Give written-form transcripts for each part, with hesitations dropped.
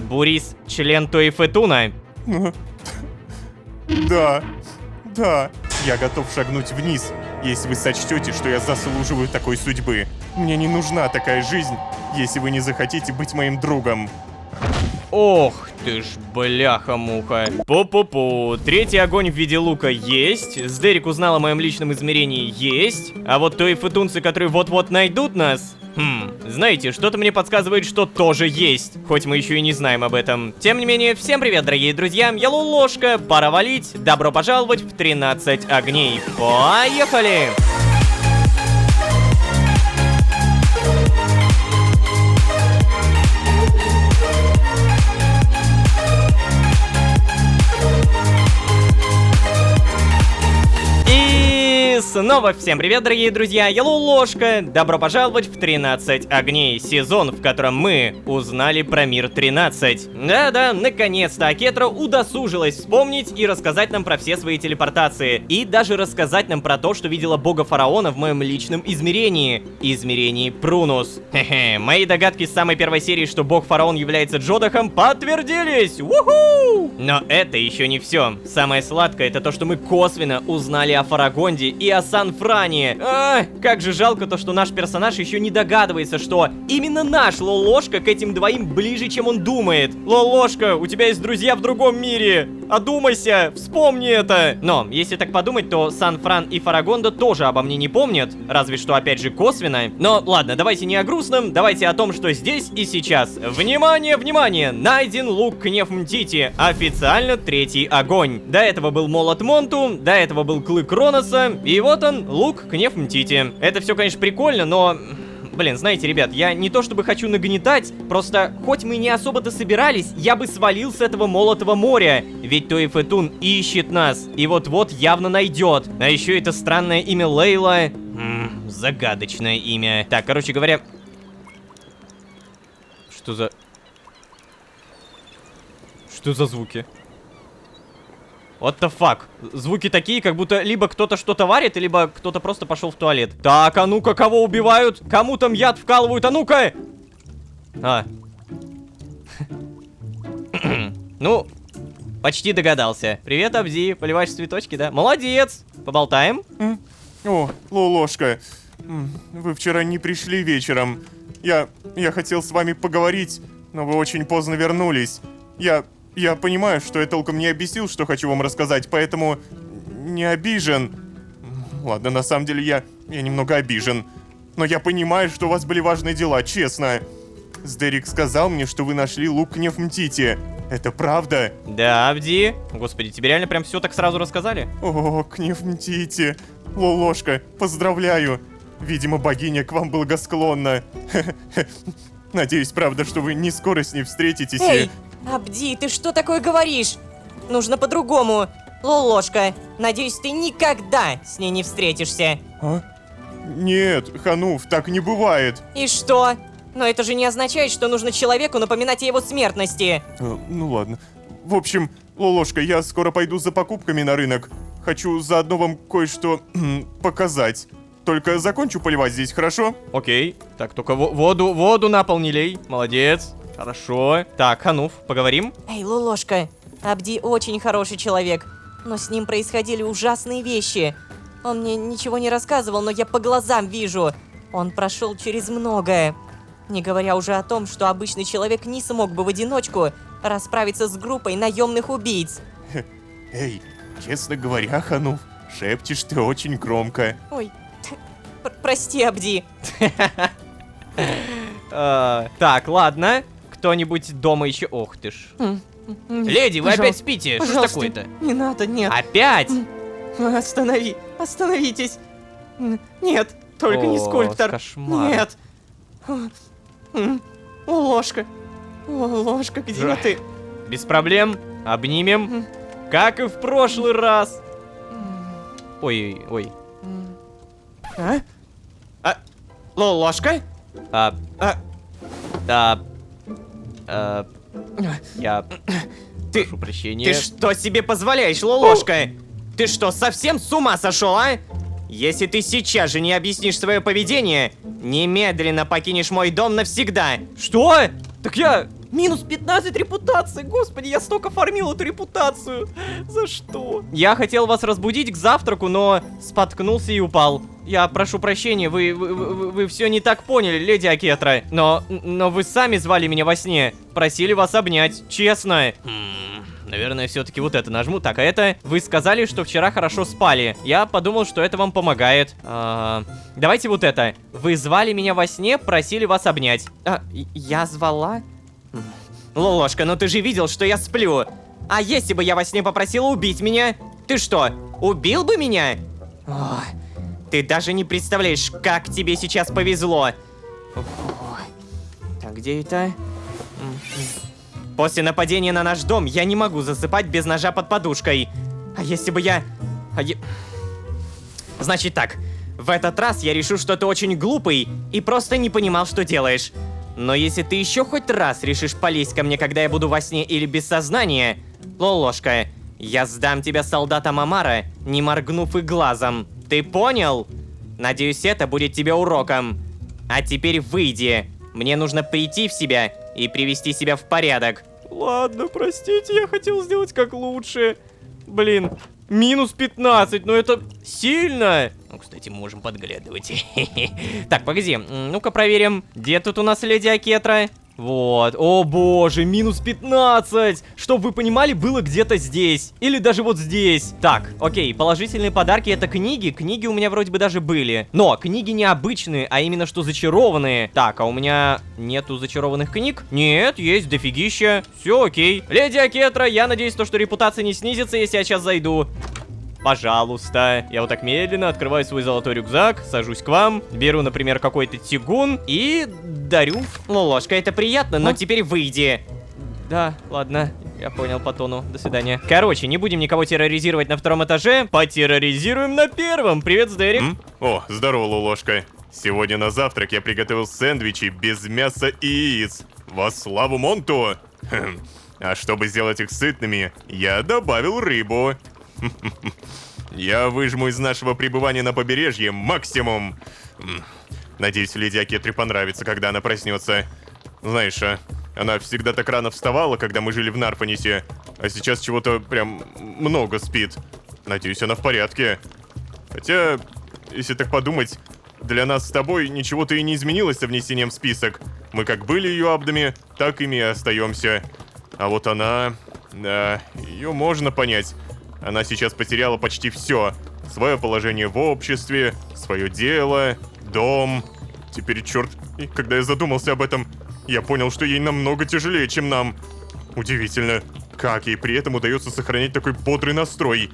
Бурис, член Тоифетуна. Да, да, я готов шагнуть вниз, если вы сочтете, что я заслуживаю такой судьбы. Мне не нужна такая жизнь, если вы не захотите быть моим другом. Ох ты ж, бляха-муха. Пу-пу-пу. Третий огонь в виде лука есть. Сдерик узнал о моем личном измерении есть. А вот тоифетунцы, которые вот-вот найдут нас... знаете, что-то мне подсказывает, что тоже есть. Хоть мы еще и не знаем об этом. Тем не менее, всем привет, дорогие друзья. Я Лолошка. Пора валить. Добро пожаловать в 13 огней. Поехали! Снова всем привет, дорогие друзья, я Лолошка. Добро пожаловать в 13 огней, сезон, в котором мы узнали про мир 13. Да-да, наконец-то Акетра удосужилась вспомнить и рассказать нам про все свои телепортации. И даже рассказать нам про то, что видела бога фараона в моем личном измерении. Измерении Прунус. Хе-хе, мои догадки с самой первой серии, что бог фараон является Джодахом, подтвердились! Уху! Но это еще не все. Самое сладкое это то, что мы косвенно узнали о Фарагонде и о Сан-Фране. Как же жалко то, что наш персонаж еще не догадывается, что именно наш Лолошка к этим двоим ближе, чем он думает. Лолошка, у тебя есть друзья в другом мире. Одумайся, вспомни это. Но, если так подумать, то Сан-Фран и Фарагонда тоже обо мне не помнят. Разве что, опять же, косвенно. Но ладно, давайте не о грустном, давайте о том, что здесь и сейчас. Внимание, внимание! Найден лук Кнефмтити. Официально третий огонь. До этого был молот Монту, до этого был клык Кроноса. И вот он, лук Кнефмтити. Это все, конечно, прикольно, но... Блин, знаете, ребят, я не то чтобы хочу нагнетать, просто хоть мы не особо-то собирались, я бы свалил с этого молотого моря. Ведь Тоифетун ищет нас, и вот-вот явно найдет. А еще это странное имя Лейла. Загадочное имя. Так, короче говоря... Что за... Что за звуки? What the fuck? Звуки такие, как будто либо кто-то что-то варит, либо кто-то просто пошел в туалет. Так, а ну-ка, кого убивают? Кому там яд вкалывают? А ну-ка! Ну, почти догадался. Привет, Абди. Поливаешь цветочки, да? Молодец! Поболтаем? О, Лолошка, вы вчера не пришли вечером. Я хотел с вами поговорить, но вы очень поздно вернулись. Я понимаю, что я толком не объяснил, что хочу вам рассказать, поэтому не обижен. Ладно, на самом деле я немного обижен. Но я понимаю, что у вас были важные дела, честно. Сдерик сказал мне, что вы нашли лук Кнефмтити. Это правда? Да, Абди. Господи, тебе реально прям все так сразу рассказали? О, Кнефмтити. Лолошка, поздравляю. Видимо, богиня к вам благосклонна. Надеюсь, правда, что вы не скоро с ней встретитесь. Эй, Абди, ты что такое говоришь? Нужно по-другому. Лолошка, надеюсь, ты никогда с ней не встретишься. А? Нет, Хануф, так не бывает. И что? Но это же не означает, что нужно человеку напоминать о его смертности. Ну ладно. В общем, Лолошка, я скоро пойду за покупками на рынок. Хочу заодно вам кое-что показать. Только закончу поливать здесь, хорошо? Окей. Так, только воду на пол не лей. Молодец. Хорошо. Так, Хануф, поговорим? Эй, Лолошка, Абди очень хороший человек, но с ним происходили ужасные вещи. Он мне ничего не рассказывал, но я по глазам вижу. Он прошел через многое. Не говоря уже о том, что обычный человек не смог бы в одиночку расправиться с группой наемных убийц. Эй, честно говоря, Хануф, шепчешь ты очень громко. Ой, прости, Абди. Так, ладно. Кто-нибудь дома еще... Ох ты ж. Леди, вы опять спите? Что ж такое-то? Не надо, нет. Опять? Остановитесь. Нет, только не скульптор. Кошмар. Нет. Ложка, где ты? Без проблем. Обнимем. Как и в прошлый раз. Ой. Ложка? Я прошу прощения. Ты что себе позволяешь, Лолошка? Ты что, совсем с ума сошел, а? Если ты сейчас же не объяснишь свое поведение, немедленно покинешь мой дом навсегда. Что? Так я Минус 15 репутации, господи, я столько фармил эту репутацию. За что? Я хотел вас разбудить к завтраку, но споткнулся и упал. Я прошу прощения, вы все не так поняли, леди Акетра. Но вы сами звали меня во сне, просили вас обнять, честно. Наверное, все-таки вот это нажму. Так, а это... Вы сказали, что вчера хорошо спали. Я подумал, что это вам помогает. Давайте вот это. Вы звали меня во сне, просили вас обнять. Я звала? Лолошка, ну ты же видел, что я сплю. А если бы я во сне попросила убить меня? Ты что, убил бы меня? Ох, ты даже не представляешь, как тебе сейчас повезло. Так, где это? После нападения на наш дом я не могу засыпать без ножа под подушкой. А если бы я... Значит так, в этот раз я решу, что ты очень глупый и просто не понимал, что делаешь. Но если ты еще хоть раз решишь полезть ко мне, когда я буду во сне или без сознания, Лолошка, я сдам тебя солдатам Амара, не моргнув и глазом. Ты понял? Надеюсь, это будет тебе уроком. А теперь выйди. Мне нужно прийти в себя и привести себя в порядок. Ладно, простите, я хотел сделать как лучше. Блин, минус 15, но это сильно. Ну, кстати, можем подглядывать. Так, погоди, ну-ка проверим. Где тут у нас леди Акетра? Вот, о боже, минус 15. Чтоб вы понимали, было где-то здесь. Или даже вот здесь. Так, окей, положительные подарки — это книги. Книги у меня вроде бы даже были. Но книги не обычные, а именно что зачарованные. Так, а у меня нету зачарованных книг? Нет, есть дофигища. Все окей. Леди Акетра, я надеюсь, что репутация не снизится, если я сейчас зайду. Пожалуйста. Я вот так медленно открываю свой золотой рюкзак, сажусь к вам, беру, например, какой-то тягун и дарю. Лолошка, это приятно, но теперь выйди. Да, ладно, я понял по тону. До свидания. Короче, не будем никого терроризировать на втором этаже, потерроризируем на первом. Привет, Сдерик. О, здорово, Лолошка. Сегодня на завтрак я приготовил сэндвичи без мяса и яиц. Во славу Монту. А чтобы сделать их сытными, я добавил рыбу. Я выжму из нашего пребывания на побережье максимум. Надеюсь, леди Акетре понравится, когда она проснется. Знаешь, она всегда так рано вставала, когда мы жили в Нарфанисе, а сейчас чего-то прям много спит. Надеюсь, она в порядке. Хотя, если так подумать, для нас с тобой ничего-то и не изменилось со внесением в список. Мы как были ее абдами, так ими и остаемся. А вот она... Да, ее можно понять. Она сейчас потеряла почти все. Свое положение в обществе, свое дело, дом. Теперь, черт, и когда я задумался об этом, я понял, что ей намного тяжелее, чем нам. Удивительно, как ей при этом удается сохранять такой бодрый настрой.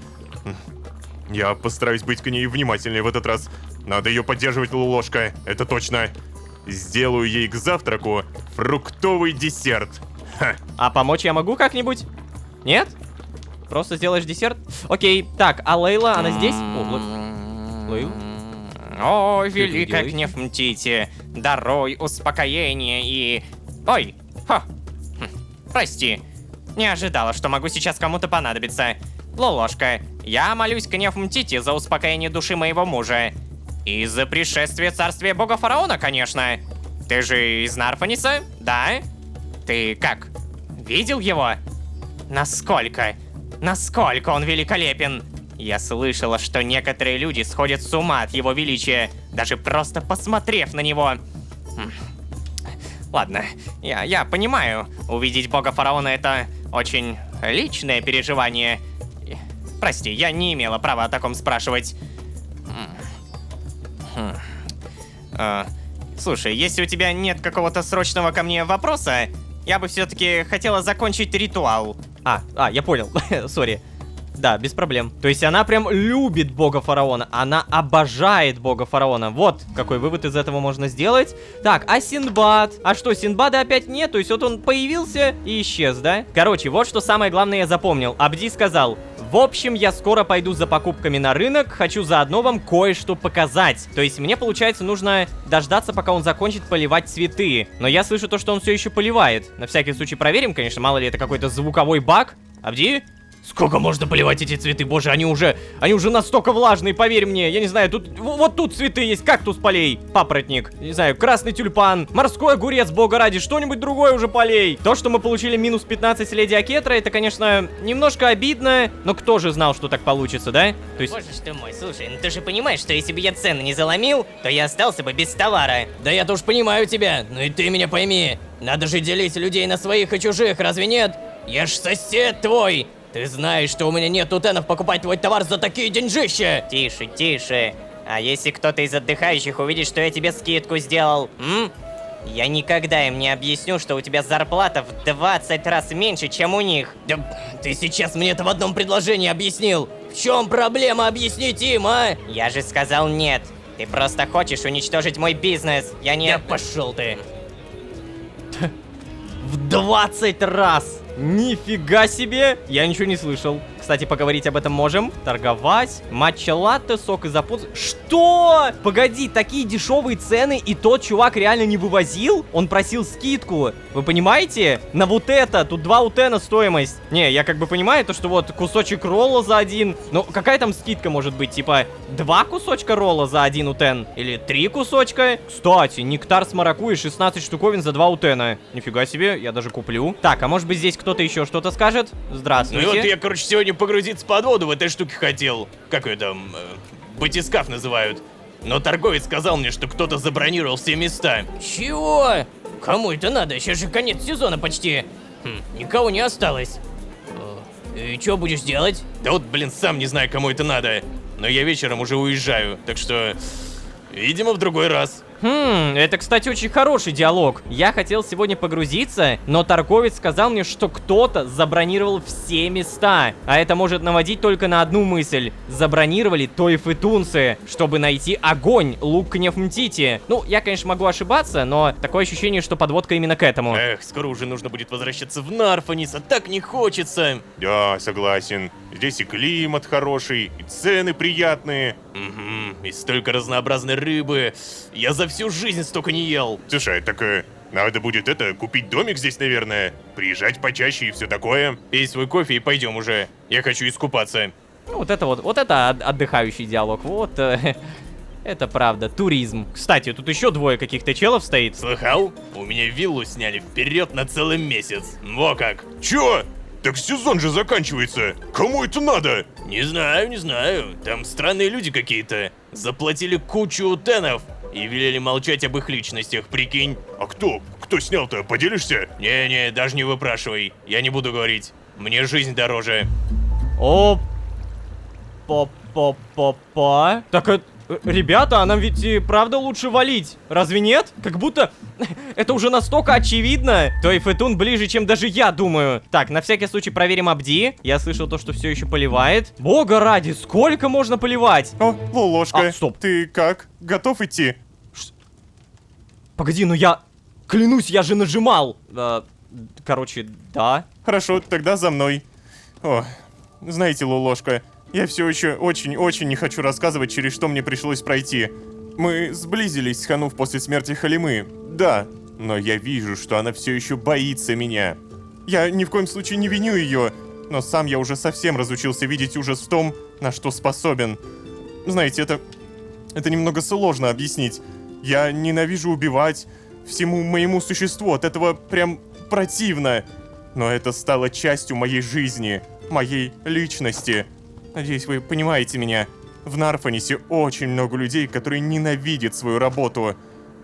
Я постараюсь быть к ней внимательнее в этот раз. Надо ее поддерживать, Лолошка, это точно. Сделаю ей к завтраку фруктовый десерт. Ха. А помочь я могу как-нибудь? Нет? Просто сделаешь десерт? Окей, так, а Лейла, она здесь? О, Лейла? О, великая гнев Мтити, даруй успокоение и... Ой, прости, не ожидала, что могу сейчас кому-то понадобиться. Лолошка, я молюсь гнев Мтити за успокоение души моего мужа. И за пришествие царствия бога фараона, конечно. Ты же из Нарфаниса, да? Ты как, видел его? Насколько он великолепен! Я слышала, что некоторые люди сходят с ума от его величия, даже просто посмотрев на него. Ладно, я понимаю, увидеть бога фараона — это очень личное переживание. Прости, я не имела права о таком спрашивать. Слушай, если у тебя нет какого-то срочного ко мне вопроса, я бы все-таки хотела закончить ритуал. Я понял, сори. Да, без проблем. То есть она прям любит бога фараона. Она обожает бога фараона. Вот какой вывод из этого можно сделать. Так, а Синдбад? А что, Синдбада опять нет? То есть вот он появился и исчез, да? Короче, вот что самое главное я запомнил. Абди сказал: в общем, я скоро пойду за покупками на рынок. Хочу заодно вам кое-что показать. То есть мне, получается, нужно дождаться, пока он закончит поливать цветы. Но я слышу то, что он все еще поливает. На всякий случай проверим, конечно. Мало ли это какой-то звуковой баг. Абди? Сколько можно поливать эти цветы? Боже, они уже настолько влажные, поверь мне. Я не знаю, тут, вот тут цветы есть, кактус полей, папоротник, не знаю, красный тюльпан, морской огурец, бога ради, что-нибудь другое уже полей. То, что мы получили минус 15 с Леди Акетра, это, конечно, немножко обидно, но кто же знал, что так получится, да? То есть... Боже ж ты мой, слушай, ну ты же понимаешь, что если бы я цены не заломил, то я остался бы без товара. Да я-то уж понимаю тебя, ну и ты меня пойми. Надо же делить людей на своих и чужих, разве нет? Я ж сосед твой. Ты знаешь, что у меня нет тутенов покупать твой товар за такие деньжища. Тише, тише. А если кто-то из отдыхающих увидит, что я тебе скидку сделал, я никогда им не объясню, что у тебя зарплата в 20 раз меньше, чем у них. Да ты сейчас мне это в одном предложении объяснил. В чем проблема, объяснить им, а? Я же сказал нет. Ты просто хочешь уничтожить мой бизнес. Я не... Да пошел ты. В 20 раз! Нифига себе! Я ничего не слышал. Кстати, поговорить об этом можем. Торговать. Матча-латте, сок из апельсина. Что? Погоди, такие дешевые цены, и тот чувак реально не вывозил? Он просил скидку. Вы понимаете? На вот это. Тут 2 утена стоимость. Не, я как бы понимаю, то, что вот кусочек ролла за 1. Ну, какая там скидка может быть? Типа 2 кусочка ролла за 1 утен? Или 3 кусочка? Кстати, нектар с маракуйей 16 штуковин за 2 утена. Нифига себе, я даже куплю. Так, а может быть здесь кто-то еще что-то скажет? Здравствуйте. Ну вот я, короче, сегодня погрузиться под воду в этой штуке хотел. Как ее там? Батискаф называют. Но торговец сказал мне, что кто-то забронировал все места. Чего? Кому это надо? Сейчас же конец сезона почти. Никого не осталось. И что будешь делать? Да вот, блин, сам не знаю, кому это надо. Но я вечером уже уезжаю, так что... Видимо, в другой раз. Это, кстати, очень хороший диалог. Я хотел сегодня погрузиться, но торговец сказал мне, что кто-то забронировал все места. А это может наводить только на одну мысль. Забронировали Тойфы-тунцы, чтобы найти огонь, лук Нефмтити. Ну, я, конечно, могу ошибаться, но такое ощущение, что подводка именно к этому. Эх, скоро уже нужно будет возвращаться в Нарфанис, а так не хочется. Да, согласен. Здесь и климат хороший, и цены приятные. И столько разнообразной рыбы. Я за всю жизнь столько не ел. Слушай, так надо будет купить домик здесь, наверное. Приезжать почаще и все такое. Пей свой кофе и пойдем уже. Я хочу искупаться. Ну, вот это отдыхающий диалог. Вот, это правда, туризм. Кстати, тут еще 2 каких-то челов стоит. Слыхал? У меня виллу сняли вперед на целый месяц. Во как. Чё? Так сезон же заканчивается. Кому это надо? Не знаю, не знаю. Там странные люди какие-то. Заплатили кучу утенов и велели молчать об их личностях, прикинь. А кто? Кто снял-то? Поделишься? Не-не, даже не выпрашивай. Я не буду говорить. Мне жизнь дороже. О, па. Так, ребята, а нам ведь и правда лучше валить, разве нет? Как будто это уже настолько очевидно. Тойфетун ближе, чем даже я думаю. Так, на всякий случай проверим Абди. Я слышал то, что все еще поливает. Бога ради, сколько можно поливать? О, Лолошка, стоп. ты как? Готов идти? Погоди, ну я... Клянусь, я же нажимал. Короче, да. Хорошо, тогда за мной. О, знаете, Лолошка, я все еще очень-очень не хочу рассказывать, через что мне пришлось пройти. Мы сблизились с Хануф после смерти Халимы, да, но я вижу, что она все еще боится меня. Я ни в коем случае не виню ее, но сам я уже совсем разучился видеть ужас в том, на что способен. Знаете, это немного сложно объяснить. Я ненавижу убивать, всему моему существу от этого прям противно. Но это стало частью моей жизни, моей личности. Надеюсь, вы понимаете меня. В Нарфанисе очень много людей, которые ненавидят свою работу.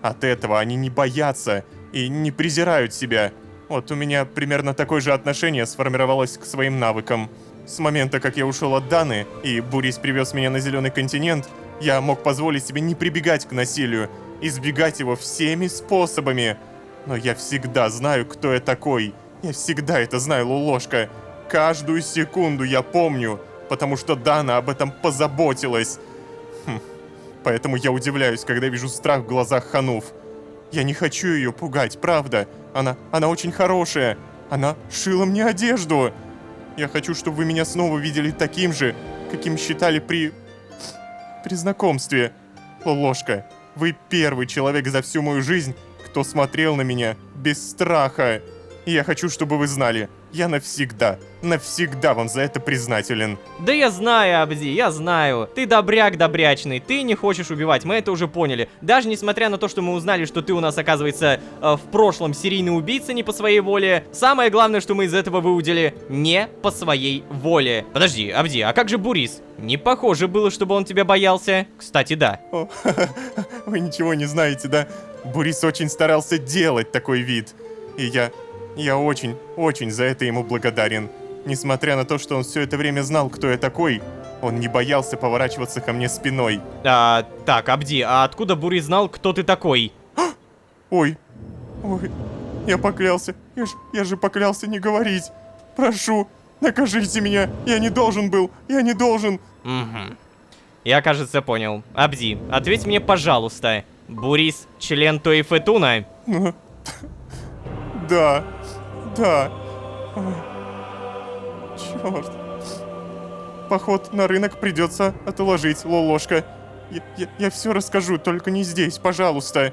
От этого они не боятся и не презирают себя. Вот у меня примерно такое же отношение сформировалось к своим навыкам. С момента, как я ушел от Даны, и Бурис привез меня на Зеленый континент, я мог позволить себе не прибегать к насилию, избегать его всеми способами. Но я всегда знаю, кто я такой. Я всегда это знаю, Лолошка. Каждую секунду я помню, потому что Дана об этом позаботилась. Поэтому я удивляюсь, когда вижу страх в глазах Хануф. Я не хочу ее пугать, правда. Она очень хорошая. Она шила мне одежду. Я хочу, чтобы вы меня снова видели таким же, каким считали при знакомстве. Лолошка, вы первый человек за всю мою жизнь, кто смотрел на меня без страха. И я хочу, чтобы вы знали, я навсегда вам за это признателен. Да я знаю, Абди, я знаю. Ты добряк добрячный, ты не хочешь убивать, мы это уже поняли. Даже несмотря на то, что мы узнали, что ты у нас, оказывается, в прошлом серийный убийца не по своей воле, самое главное, что мы из этого выудили, не по своей воле. Подожди, Абди, а как же Бурис? Не похоже было, чтобы он тебя боялся. Кстати, да. О, вы ничего не знаете, да? Бурис очень старался делать такой вид. И я очень за это ему благодарен. Несмотря на то, что он все это время знал, кто я такой, он не боялся поворачиваться ко мне спиной. Так, Абди, а откуда Бурис знал, кто ты такой? Ой, я поклялся. Я же поклялся не говорить. Прошу, накажите меня. Я не должен. Угу. Я, кажется, понял. Абди, ответь мне, пожалуйста. Бурис — член Тоифетуна? Ну, да. Ой, черт. Поход на рынок придется отложить, Лолошка. Я все расскажу, только не здесь, пожалуйста.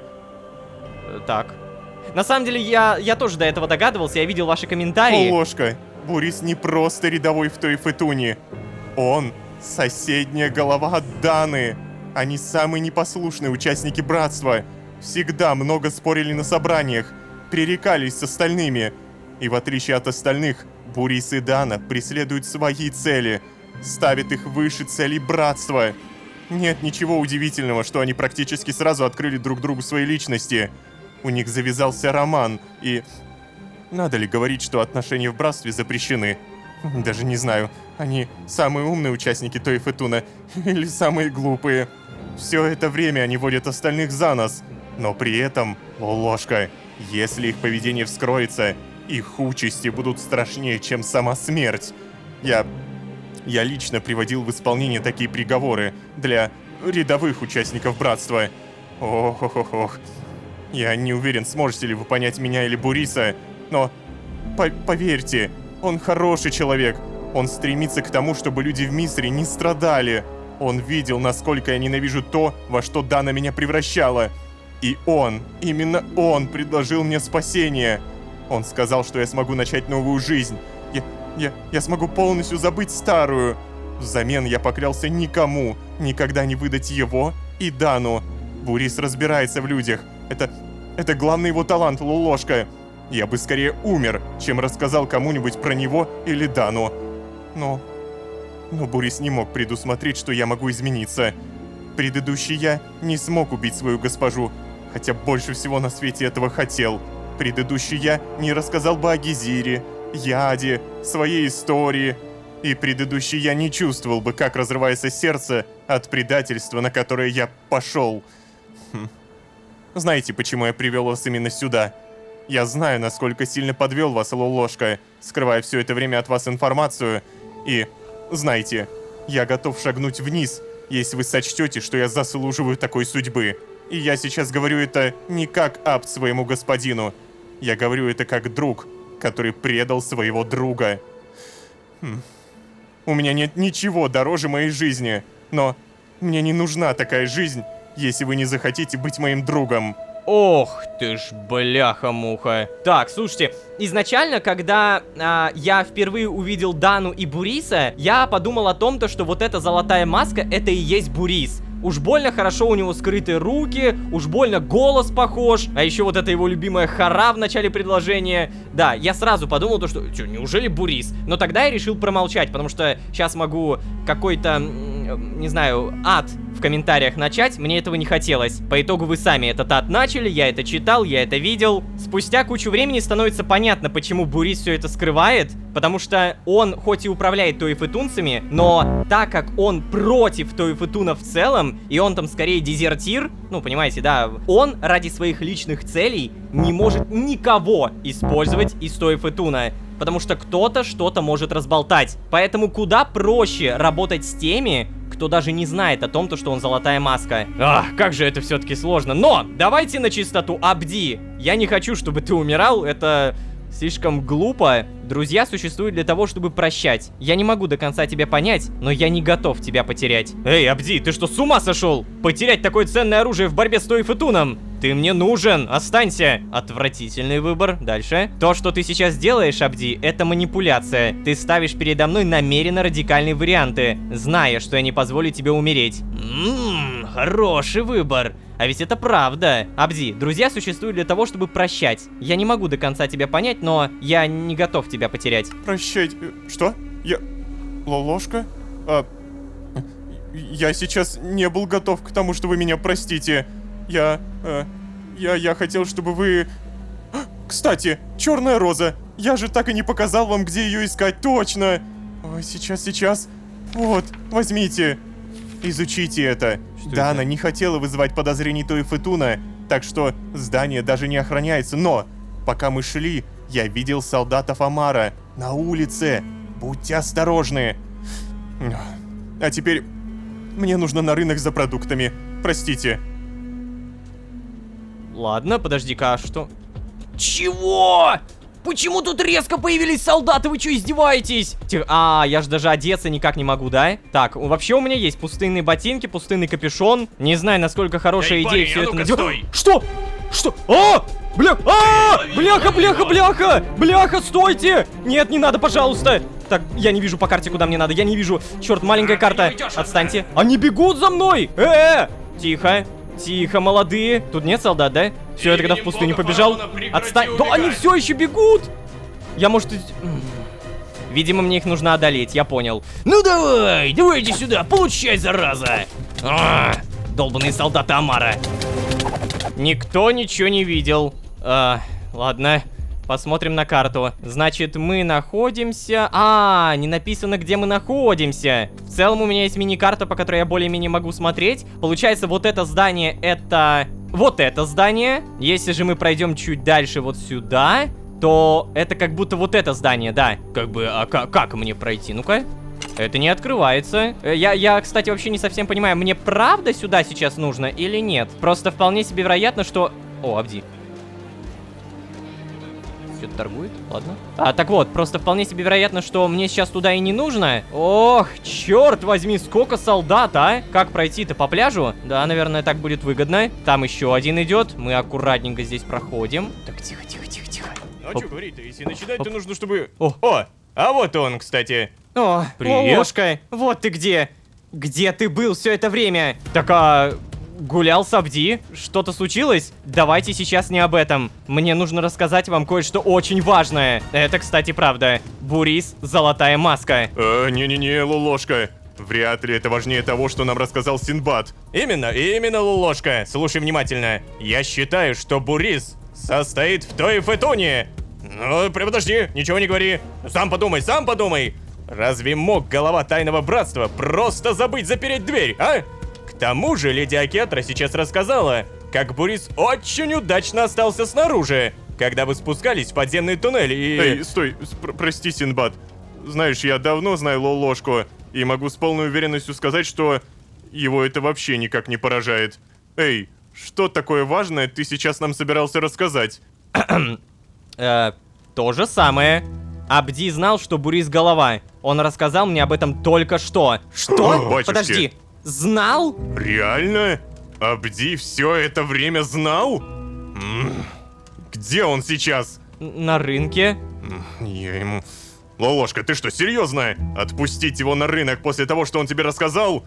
Так. На самом деле, я тоже до этого догадывался, я видел ваши комментарии. Лолошка, Бурис не просто рядовой в Тоифетуне. Он соседняя голова Даны. Они самые непослушные участники братства. Всегда много спорили на собраниях, пререкались с остальными. И в отличие от остальных, Бурис и Дана преследуют свои цели, ставят их выше целей братства. Нет ничего удивительного, что они практически сразу открыли друг другу свои личности. У них завязался роман, и... Надо ли говорить, что отношения в братстве запрещены? Даже не знаю, они самые умные участники Тоифетуна или самые глупые. Все это время они водят остальных за нос. Но при этом, Лолошка, если их поведение вскроется, их участи будут страшнее, чем сама смерть. Я лично приводил в исполнение такие приговоры для рядовых участников братства. Ох. Я не уверен, сможете ли вы понять меня или Буриса, но поверьте, он хороший человек. Он стремится к тому, чтобы люди в Мисре не страдали. Он видел, насколько я ненавижу то, во что Дана меня превращала. И именно он предложил мне спасение. Он сказал, что я смогу начать новую жизнь. Я смогу полностью забыть старую. Взамен я поклялся никому никогда не выдать его и Дану. Бурис разбирается в людях. Это главный его талант, Лолошка. Я бы скорее умер, чем рассказал кому-нибудь про него или Дану. Но Бурис не мог предусмотреть, что я могу измениться. Предыдущий я не смог убить свою госпожу, хотя больше всего на свете этого хотел. Предыдущий я не рассказал бы о Гизире, Яде, своей истории. И предыдущий я не чувствовал бы, как разрывается сердце от предательства, на которое я пошел. Знаете, почему я привел вас именно сюда? Я знаю, насколько сильно подвел вас, Лолошка, скрывая все это время от вас информацию. И, знаете, я готов шагнуть вниз, если вы сочтете, что я заслуживаю такой судьбы. И я сейчас говорю это не как абт своему господину. Я говорю это как друг, который предал своего друга. У меня нет ничего дороже моей жизни, но мне не нужна такая жизнь, если вы не захотите быть моим другом. Ох ты ж, бляха-муха. Так, слушайте, изначально, когда я впервые увидел Дану и Буриса, я подумал о том, что вот эта золотая маска, это и есть Бурис. Уж больно хорошо у него скрыты руки, уж больно голос похож, а еще вот эта его любимая хара в начале предложения. Да, я сразу подумал, что неужели Бурис? Но тогда я решил промолчать, потому что сейчас могу какой-то, не знаю, ад в комментариях начать, мне этого не хотелось. По итогу вы сами этот ад начали, я это читал, я это видел. Спустя кучу времени становится понятно, почему Бурис все это скрывает, потому что он хоть и управляет тоифетунцами, но так как он против тоифетуна в целом, и он там скорее дезертир, ну, понимаете, да, он ради своих личных целей не может никого использовать из тоифетуна, потому что кто-то что-то может разболтать. Поэтому куда проще работать с теми, кто даже не знает о том, что он золотая маска. Ах, как же это все-таки сложно. Но давайте на чистоту, Абди. Я не хочу, чтобы ты умирал. Это слишком глупо. Друзья существуют для того, чтобы прощать. Я не могу до конца тебя понять, но я не готов тебя потерять. Эй, Абди, ты что, с ума сошел? Потерять такое ценное оружие в борьбе с Тоифетуном? Ты мне нужен, останься. Отвратительный выбор. Дальше. То, что ты сейчас делаешь, Абди, это манипуляция. Ты ставишь передо мной намеренно радикальные варианты, зная, что я не позволю тебе умереть. Хороший выбор. А ведь это правда. Абди, друзья существуют для того, чтобы прощать. Я не могу до конца тебя понять, но я не готов тебя потерять. Прощайте. Что? Я... Лолошка? Я сейчас не был готов к тому, что вы меня простите. Я хотел, чтобы вы... Кстати, черная роза. Я же так и не показал вам, где ее искать, точно. Ой, сейчас. Вот, возьмите. Изучите это. Что да, это? она не хотела вызывать подозрений Тоифетуна, так что здание даже не охраняется, но пока мы шли, я видел солдатов Амара на улице. Будьте осторожны. А теперь мне нужно на рынок за продуктами. Простите. Ладно, подожди-ка, а что? Чего? Почему тут резко появились солдаты? Вы что, издеваетесь? Я же даже одеться никак не могу, да? Так, вообще у меня есть пустынные ботинки, пустынный капюшон. Не знаю, насколько хорошая Эй, идея парень, все а это ну-ка, надевать. стой! Что? Что? Бляха, стойте! Нет, не надо, пожалуйста. Так, я не вижу по карте, куда мне надо. Я не вижу. Черт, маленькая карта. Отстаньте. Они бегут за мной! Тихо, молодые. Тут нет солдат, да? Все, это когда в пустыню побежал. Отстань. Да они все еще бегут! Я, может... Видимо, мне их нужно одолеть, я понял. Ну давайте сюда, получай, зараза! Долбаные солдаты Амара. Никто ничего не видел. Ладно. Посмотрим на карту. Значит, мы находимся... не написано, где мы находимся. В целом, у меня есть мини-карта, по которой я более-менее могу смотреть. Получается, вот это здание, это... Вот это здание. Если же мы пройдем чуть дальше вот сюда, то это как будто вот это здание, да. Как мне пройти? Ну-ка. Это не открывается. Я, кстати, вообще не совсем понимаю, мне правда сюда сейчас нужно или нет? Просто вполне себе вероятно, что... О, Абди. Что-то торгует? Ладно. Так вот, просто вполне себе вероятно, что мне сейчас туда и не нужно. Ох, черт возьми, сколько солдат, а? Как пройти-то по пляжу? Да, наверное, так будет выгодно. Там еще один идет. Мы аккуратненько здесь проходим. Так, тихо. Ну а что говорить-то, если начинать, то нужно, чтобы... О. А вот он, кстати. О, Привет. Лошка, вот ты где. Где ты был все это время? Так, гулял с Абди? Что-то случилось? Давайте сейчас не об этом. Мне нужно рассказать вам кое-что очень важное. Это, кстати, правда. Бурис, золотая маска. Не-не-не, Лолошка. Вряд ли это важнее того, что нам рассказал Синдбад. Именно, Лолошка. Слушай внимательно. Я считаю, что Бурис состоит в Тоифетуне. Ну, подожди, ничего не говори. Сам подумай. Разве мог глава Тайного Братства просто забыть запереть дверь, а? К тому же леди Акетра сейчас рассказала, как Бурис очень удачно остался снаружи, когда вы спускались в подземный туннель и... Эй, стой, прости, Синдбад. Знаешь, я давно знаю Лолошку, и могу с полной уверенностью сказать, что его это вообще никак не поражает. Эй, что такое важное ты сейчас нам собирался рассказать? То же самое. Абди знал, что Бурис голова. Он рассказал мне об этом только что. Что? Батюшки. Подожди. Знал? Реально? Абди все это время знал? Где он сейчас? На рынке. Я ему... Лолошка, ты что, серьезно? Отпустить его на рынок после того, что он тебе рассказал?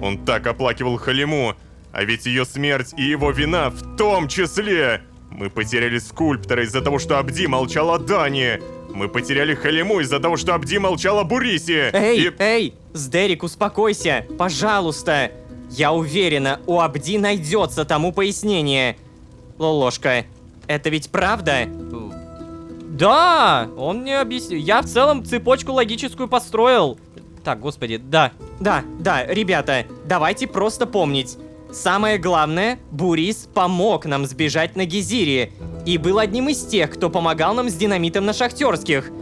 Он так оплакивал Халиму, а ведь ее смерть и его вина в том числе. Мы потеряли скульптора из-за того, что Абди молчал о Дане. Мы потеряли Халиму из-за того, что Абди молчал о Бурисе. Эй, Сдерик, успокойся, пожалуйста. Я уверена, у Абди найдется тому пояснение. Лолошка, это ведь правда? Да, он мне объяснил. Я в целом цепочку логическую построил. Так, господи, да, ребята, давайте просто помнить. Самое главное, Бурис помог нам сбежать на Гизире и был одним из тех, кто помогал нам с динамитом на Шахтерских.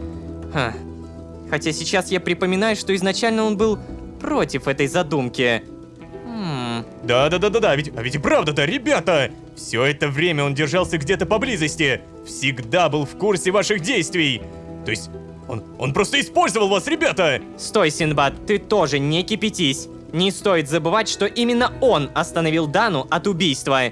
Хотя сейчас я припоминаю, что изначально он был против этой задумки. Да, ведь и правда-то, ребята! Все это время он держался где-то поблизости, всегда был в курсе ваших действий. То есть, он просто использовал вас, ребята! Стой, Синдбад, ты тоже не кипятись. Не стоит забывать, что именно он остановил Дану от убийства.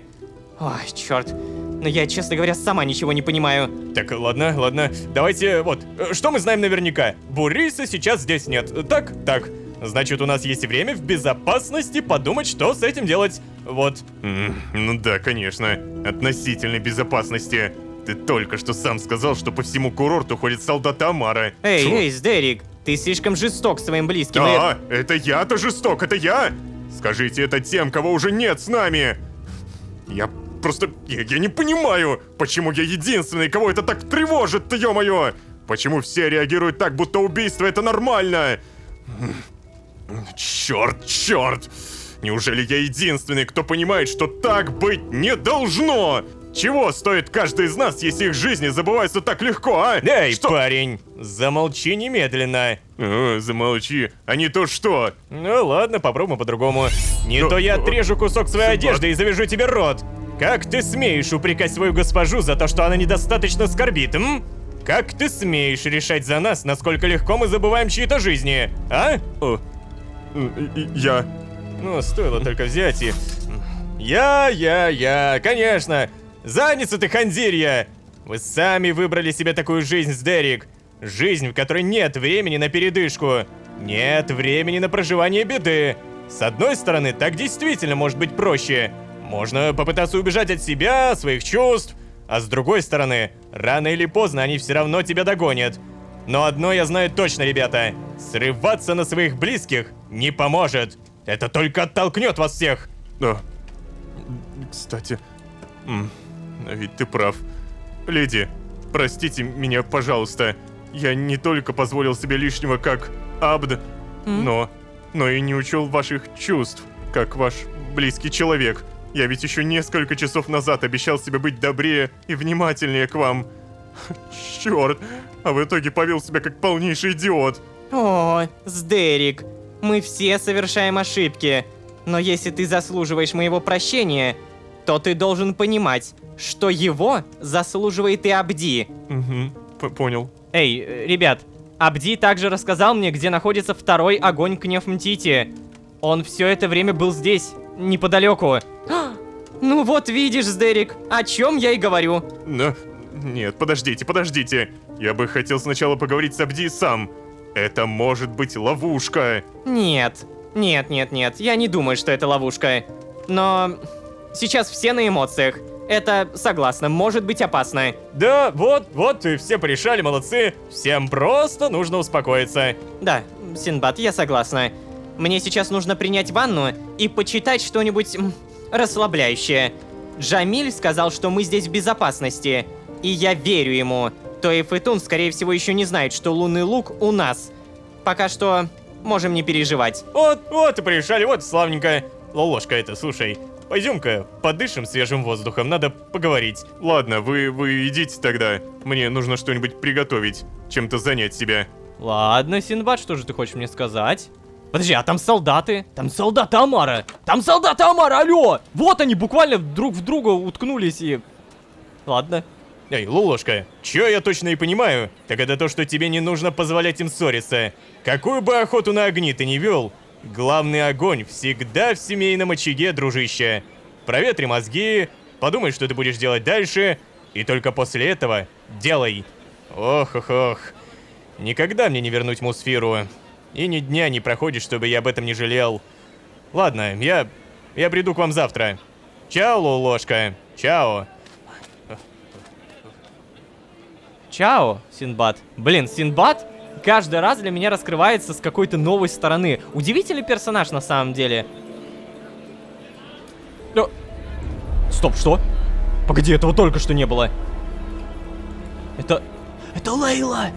Ой, черт. Но я, честно говоря, сама ничего не понимаю. Так, ладно, давайте, вот, что мы знаем наверняка? Буриса сейчас здесь нет, так? Так. Значит, у нас есть время в безопасности подумать, что с этим делать. Вот. Ну да, конечно. Относительной безопасности. Ты только что сам сказал, что по всему курорту ходят солдаты Амара. Эй, Сдерик, ты слишком жесток к своим близким. Это я-то жесток, это я? Скажите это тем, кого уже нет с нами. Я не понимаю, почему я единственный, кого это так тревожит-то, ё-моё! Почему все реагируют так, будто убийство это нормально? Черт! Неужели я единственный, кто понимает, что так быть не должно? Чего стоит каждый из нас, если их жизни забываются так легко, а? Эй, что? парень, замолчи немедленно. Замолчи, а не то что? Ну ладно, попробуем по-другому. Не то я отрежу кусок своей одежды и завяжу тебе рот. Как ты смеешь упрекать свою госпожу за то, что она недостаточно скорбит, Как ты смеешь решать за нас, насколько легко мы забываем чьи-то жизни, а? Я... Ну, стоило только взять и... Я, конечно. Задница ты, Ханзирья. Вы сами выбрали себе такую жизнь, Сдерик. Жизнь, в которой нет времени на передышку. Нет времени на проживание беды. С одной стороны, так действительно может быть проще. Можно попытаться убежать от себя, своих чувств. А с другой стороны, рано или поздно они все равно тебя догонят. Но одно я знаю точно, ребята. Срываться на своих близких не поможет. Это только оттолкнет вас всех. Да. Кстати, ведь ты прав. Леди, простите меня, пожалуйста. Я не только позволил себе лишнего как Абд, но и не учел ваших чувств, как ваш близкий человек. Я ведь еще несколько часов назад обещал себе быть добрее и внимательнее к вам. Черт, а в итоге повел себя как полнейший идиот. О, Сдерик, мы все совершаем ошибки. Но если ты заслуживаешь моего прощения, то ты должен понимать, что его заслуживает и Абди. Понял. Эй, ребят, Абди также рассказал мне, где находится второй огонь Кнефмтити. Он все это время был здесь, неподалеку. Ну вот видишь, Сдерик, о чем я и говорю. Но... Нет, подождите. Я бы хотел сначала поговорить с Абди сам. Это может быть ловушка. Нет, я не думаю, что это ловушка. Но сейчас все на эмоциях. Это, согласна, может быть опасно. Да, вот, и все порешали, молодцы. Всем просто нужно успокоиться. Да, Синдбад, я согласна. Мне сейчас нужно принять ванну и почитать что-нибудь расслабляющее. Джамиль сказал, что мы здесь в безопасности, и я верю ему. То и Фетун, скорее всего, еще не знает, что лунный лук у нас. Пока что можем не переживать. Вот и порешали, вот славненько. Лолошка это, слушай, пойдем-ка подышим свежим воздухом, надо поговорить. Ладно, вы идите тогда. Мне нужно что-нибудь приготовить, чем-то занять себя. Ладно, Синдбад, что же ты хочешь мне сказать? Подожди, а там солдаты? Там солдаты Амара! Алло! Вот они буквально друг в друга уткнулись и... Ладно. Эй, Лолошка, чё я точно и понимаю, так это то, что тебе не нужно позволять им ссориться. Какую бы охоту на огни ты ни вел, главный огонь всегда в семейном очаге, дружище. Проветри мозги, подумай, что ты будешь делать дальше, и только после этого делай. Ох. Никогда мне не вернуть Мусфиру. И ни дня не проходит, чтобы я об этом не жалел. Ладно, я приду к вам завтра. Чао, Лолошка. Чао. Чао, Синдбад. Блин, Синдбад каждый раз для меня раскрывается с какой-то новой стороны. Удивительный персонаж на самом деле. Стоп, что? Погоди, этого только что не было. Это Лейла!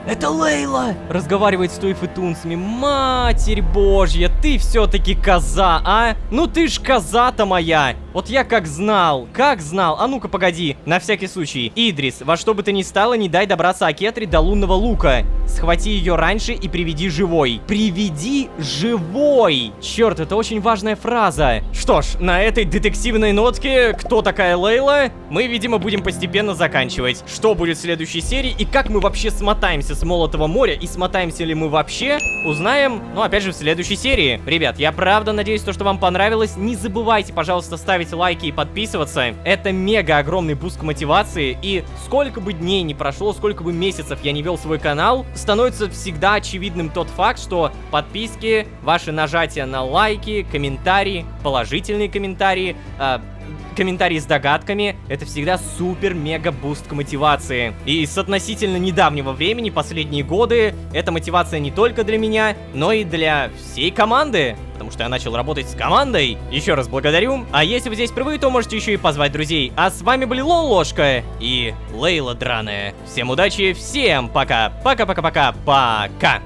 Это Лейла! Разговаривает с той Фетунцами. Матерь божья, ты все-таки коза, а? Ну ты ж коза-то моя! Вот я как знал. А ну-ка погоди, на всякий случай. Идрис, во что бы то ни стало, не дай добраться Акетре до лунного лука. схвати ее раньше и приведи живой. Приведи живой! Черт, это очень важная фраза. Что ж, на этой детективной нотке, кто такая Лейла, мы, видимо, будем постепенно заканчивать. Что будет в следующей серии и как мы вообще смотаемся с Молотого моря и смотаемся ли мы вообще, узнаем, ну, опять же, в следующей серии. Ребят, я правда надеюсь, что вам понравилось. Не забывайте, пожалуйста, ставить лайки и подписываться. Это мега огромный буст мотивации. И сколько бы дней не прошло, сколько бы месяцев я не вел свой канал, становится всегда очевидным тот факт, что подписки, ваши нажатия на лайки, комментарии, положительные комментарии, комментарии с догадками, это всегда супер-мега-буст к мотивации. И с относительно недавнего времени, последние годы, эта мотивация не только для меня, но и для всей команды. Потому что я начал работать с командой. Еще раз благодарю. А если вы здесь впервые, то можете еще и позвать друзей. А с вами были Лолошка и Лейла Драная. Всем удачи, всем пока. Пока-пока-пока-пока.